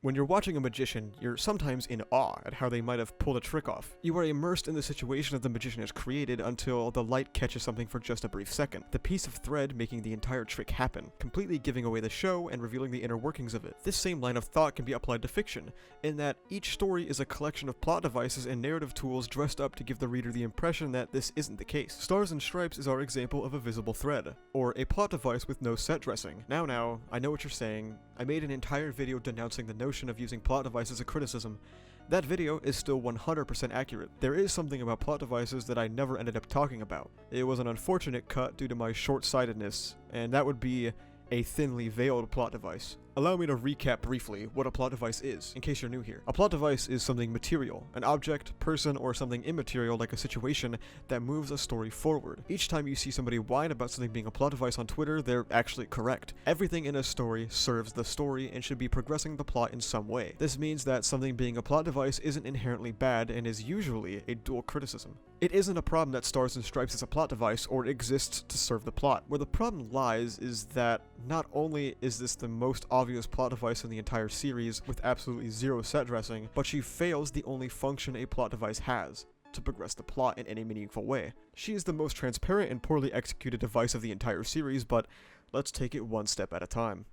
When you're watching a magician, you're sometimes in awe at how they might have pulled a trick off. You are immersed in the situation that the magician has created until the light catches something for just a brief second, the piece of thread making the entire trick happen, completely giving away the show and revealing the inner workings of it. This same line of thought can be applied to fiction, in that each story is a collection of plot devices and narrative tools dressed up to give the reader the impression that this isn't the case. Stars and Stripes is our example of a visible thread, or a plot device with no set dressing. Now, I know what you're saying. I made an entire video denouncing the notion of using plot devices as a criticism. That video is still 100% accurate. There is something about plot devices that I never ended up talking about. It was an unfortunate cut due to my short-sightedness, and that would be a thinly veiled plot device. Allow me to recap briefly what a plot device is, in case you're new here. A plot device is something material, an object, person, or something immaterial like a situation that moves a story forward. Each time you see somebody whine about something being a plot device on Twitter, they're actually correct. Everything in a story serves the story and should be progressing the plot in some way. This means that something being a plot device isn't inherently bad and is usually a dual criticism. It isn't a problem that Stars and Stripes is a plot device or exists to serve the plot. Where the problem lies is that not only is this the most obvious plot device in the entire series with absolutely zero set dressing, but she fails the only function a plot device has: to progress the plot in any meaningful way. She is the most transparent and poorly executed device of the entire series, but let's take it one step at a time.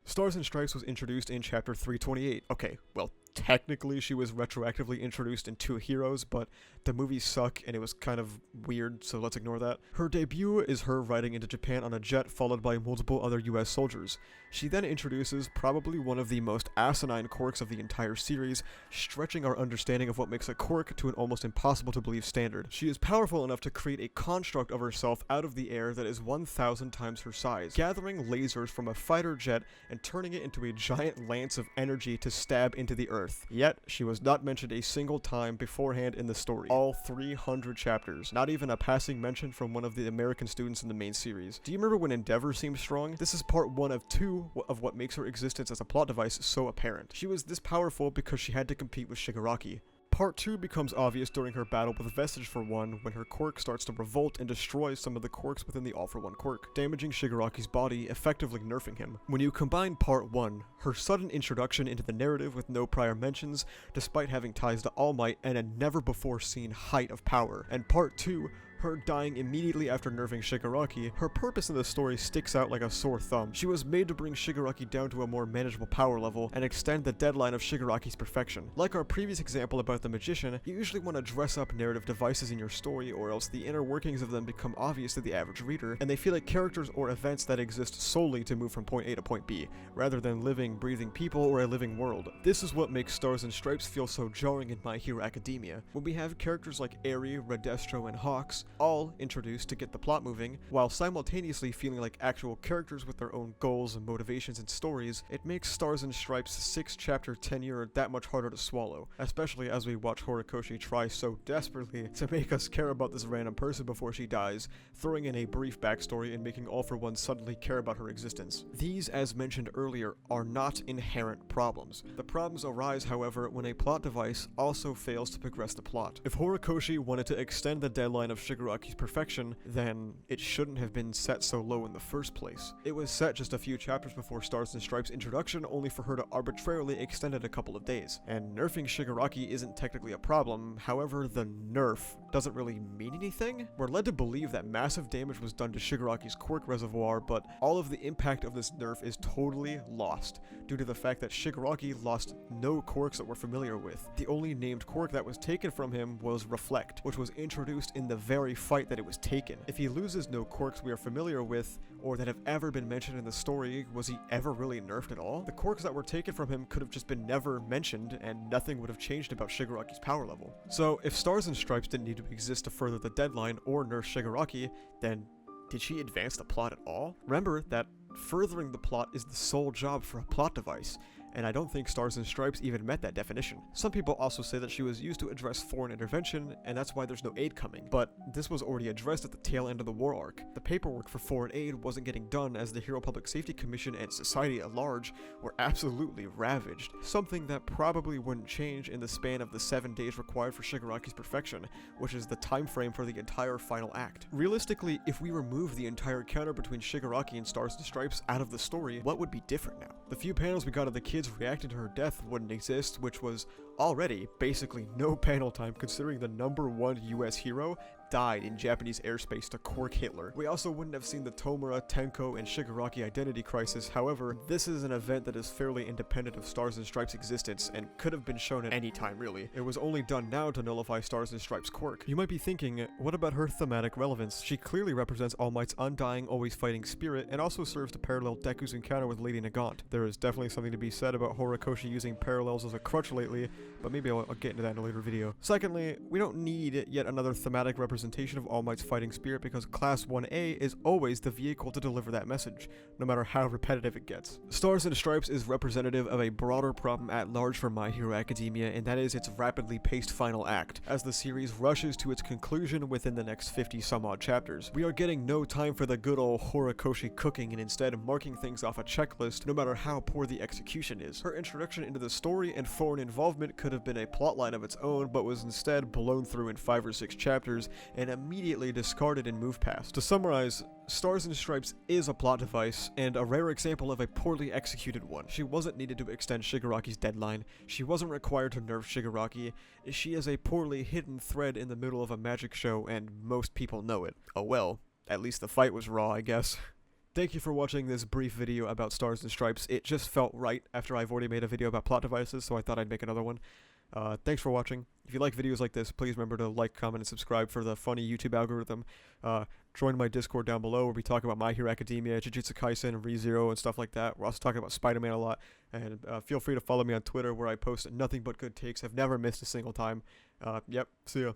Stars and Stripes was introduced in chapter 328. Okay, well, technically she was retroactively introduced in Two Heroes, but the movies suck and it was kind of weird, so let's ignore that. Her debut is her riding into Japan on a jet followed by multiple other US soldiers. She then introduces probably one of the most asinine quirks of the entire series, stretching our understanding of what makes a quirk to an almost impossible to believe standard. She is powerful enough to create a construct of herself out of the air that is 1,000 times her size, gathering lasers from a fighter jet and turning it into a giant lance of energy to stab into the earth. Yet, she was not mentioned a single time beforehand in the story. All 300 chapters. Not even a passing mention from one of the American students in the main series. Do you remember when Endeavor seemed strong? This is part 1 of 2 of what makes her existence as a plot device so apparent. She was this powerful because she had to compete with Shigaraki. Part 2 becomes obvious during her battle with Vestige for One, when her quirk starts to revolt and destroys some of the quirks within the All for One quirk, damaging Shigaraki's body, effectively nerfing him. When you combine Part 1, her sudden introduction into the narrative with no prior mentions, despite having ties to All Might and a never-before-seen height of power, and Part 2, her dying immediately after nerfing Shigaraki, her purpose in the story sticks out like a sore thumb. She was made to bring Shigaraki down to a more manageable power level and extend the deadline of Shigaraki's perfection. Like our previous example about the magician, you usually want to dress up narrative devices in your story, or else the inner workings of them become obvious to the average reader, and they feel like characters or events that exist solely to move from point A to point B, rather than living, breathing people or a living world. This is what makes Stars and Stripes feel so jarring in My Hero Academia, when we have characters like Eri, Redestro, and Hawks all introduced to get the plot moving, while simultaneously feeling like actual characters with their own goals and motivations and stories. It makes Stars and Stripes' 6-chapter tenure that much harder to swallow, especially as we watch Horikoshi try so desperately to make us care about this random person before she dies, throwing in a brief backstory and making All for One suddenly care about her existence. These, as mentioned earlier, are not inherent problems. The problems arise, however, when a plot device also fails to progress the plot. If Horikoshi wanted to extend the deadline of Shigaraki's perfection, then it shouldn't have been set so low in the first place. It was set just a few chapters before Stars and Stripes' introduction, only for her to arbitrarily extend it a couple of days. And nerfing Shigaraki isn't technically a problem, however, the nerf doesn't really mean anything. We're led to believe that massive damage was done to Shigaraki's quirk reservoir, but all of the impact of this nerf is totally lost, due to the fact that Shigaraki lost no quirks that we're familiar with. The only named quirk that was taken from him was Reflect, which was introduced in the very fight that it was taken. If he loses no quirks we are familiar with, or that have ever been mentioned in the story, was he ever really nerfed at all? The quirks that were taken from him could have just been never mentioned, and nothing would have changed about Shigaraki's power level. So, if Stars and Stripes didn't need to exist to further the deadline or nerf Shigaraki, then did she advance the plot at all? Remember that furthering the plot is the sole job for a plot device, and I don't think Stars and Stripes even met that definition. Some people also say that she was used to address foreign intervention, and that's why there's no aid coming, but this was already addressed at the tail end of the war arc. The paperwork for foreign aid wasn't getting done as the Hero Public Safety Commission and society at large were absolutely ravaged, something that probably wouldn't change in the span of the 7 days required for Shigaraki's perfection, which is the time frame for the entire final act. Realistically, if we remove the entire encounter between Shigaraki and Stars and Stripes out of the story, what would be different now? The few panels we got of the kids reacting to her death wouldn't exist, which was already basically no panel time considering the #1 US hero died in Japanese airspace to cork Hitler. We also wouldn't have seen the Tomura, Tenko, and Shigaraki identity crisis. However, this is an event that is fairly independent of Stars and Stripes' existence and could have been shown at any time really. It was only done now to nullify Stars and Stripes' quirk. You might be thinking, what about her thematic relevance? She clearly represents All Might's undying, always fighting spirit and also serves to parallel Deku's encounter with Lady Nagant. There is definitely something to be said about Horikoshi using parallels as a crutch lately, but maybe I'll get into that in a later video. Secondly, we don't need yet another thematic representation of All Might's fighting spirit because Class 1A is always the vehicle to deliver that message, no matter how repetitive it gets. Stars and Stripes is representative of a broader problem at large for My Hero Academia, and that is its rapidly paced final act, as the series rushes to its conclusion within the next 50 some odd chapters. We are getting no time for the good old Horikoshi cooking and instead marking things off a checklist no matter how poor the execution is. Her introduction into the story and foreign involvement could have been a plotline of its own, but was instead blown through in 5 or 6 chapters and immediately discarded and moved past. To summarize, Stars and Stripes is a plot device, and a rare example of a poorly executed one. She wasn't needed to extend Shigaraki's deadline, she wasn't required to nerf Shigaraki, she is a poorly hidden thread in the middle of a magic show, and most people know it. Oh well, at least the fight was raw, I guess. Thank you for watching this brief video about Stars and Stripes. It just felt right after I've already made a video about plot devices, so I thought I'd make another one. Thanks for watching. If you like videos like this, please remember to like, comment, and subscribe for the funny YouTube algorithm. Join my Discord down below where we talk about My Hero Academia, Jujutsu Kaisen, ReZero, and stuff like that. We're also talking about Spider-Man a lot. And feel free to follow me on Twitter where I post nothing but good takes. I've never missed a single time. Yep, see ya.